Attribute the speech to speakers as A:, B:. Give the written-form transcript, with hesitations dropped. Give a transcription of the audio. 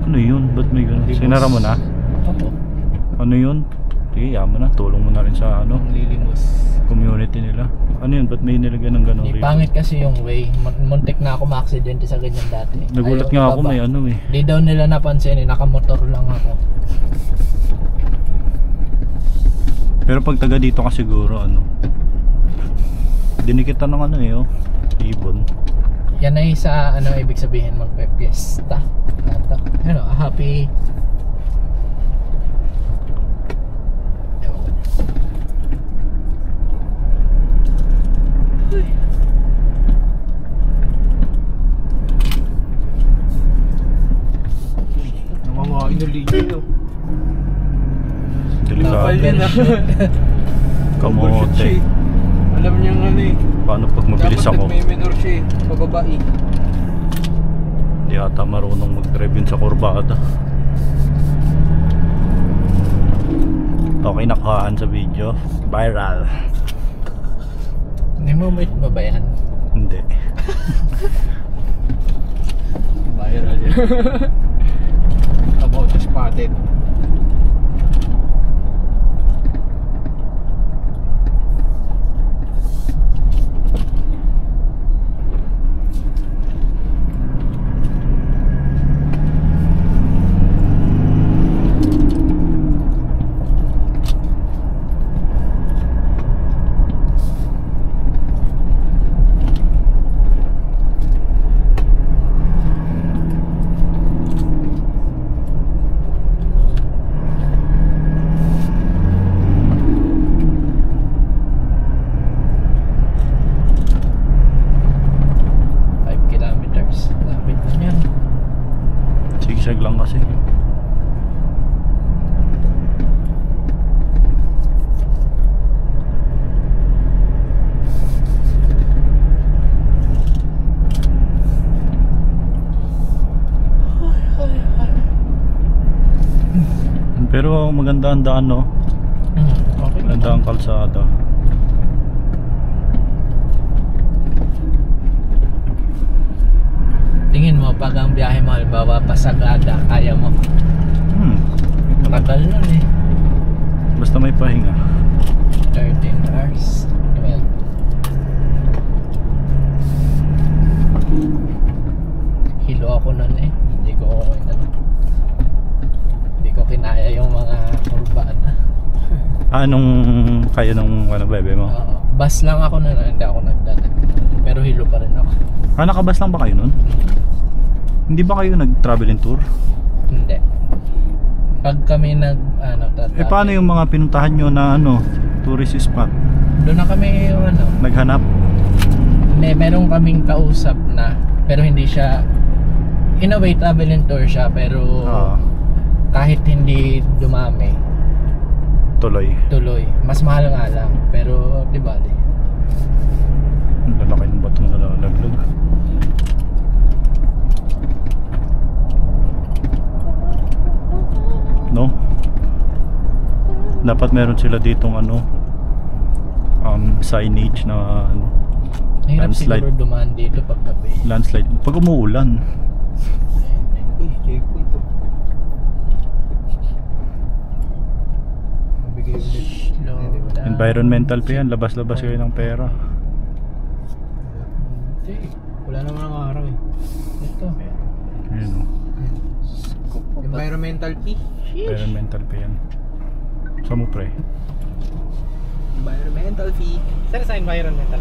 A: Ano yun? Ba't may gano'n? Sinara mo na?
B: Opo.
A: Ano yun? Sige, mo na. Tulong mo na rin sa ano,
B: Lilimos.
A: community nila. Ano yun? Ba't may nilagyan ng gano'n?
B: Di pangit kasi yung way. Muntik na ako ma-aksidente sa ganyan dati.
A: Nagulat nga ako, may ano eh.
B: Di daw nila napansin eh, nakamotor lang ako.
A: Pero pag taga dito ka siguro ano, dinikitan ng ano eh, oh, ibon.
B: Yan ay sa ano ibig sabihin magpe-fiesta. Ano, happy.
C: Namamain na linya.
A: Delikado.
C: Yun ah.
A: Kamote.
C: Alam niya nga ano eh.
A: Paano pag mabilis ako?
C: Dapat nagme-minor siya eh. Pababae.
A: Di ata marunong mag-drive yun sa kurbada. Okay, nakuhaan sa video. Viral.
B: Hindi mo ba yan?
A: Hindi.
C: Viral yan. About the spotted.
A: Sigsag lang kasi. Pero maganda ang daan, no?
B: Okay.
A: Maganda ang kalsada.
B: Tingin mo pag ang biyahe mo halimbawa pasagada, kaya mo. Tagal nun eh.
A: Basta may pahinga.
B: 13 hours. 12. Hilo ako nun eh. Hindi ko kinaya yung mga kurbada.
A: Anong kayo ng ano, bebe mo?
B: Bus lang ako nun, hindi ako nagdala. Pero hilo pa rin ako.
A: Nakabas lang ba kayo nun? Hindi ba kayo nag-travel and tour?
B: Hindi. Pag kami
A: paano yung mga pinuntahan nyo na ano, tourist spot?
B: doon na kami yung
A: naghanap?
B: Hindi, meron kaming kausap na, pero hindi siya, in a way travel and tour siya, pero kahit hindi dumami, tuloy. Mas mahal nga lang, pero di ba?
A: Ang lalaki ng batong nalalaglag. No? Dapat meron sila ditong signage na
B: Hirap siguro dumaan dito pag gabi.
A: Landslide pag umuulan. Environmental pa yan, labas-labas kayo ng pera.
C: Wala naman ang araw eh.
B: Ito.
A: Ayun o.
C: Environmental fee.
A: Environmental pa yan. Saan mo pre?
C: Environmental fee.
B: Saan sa environmental?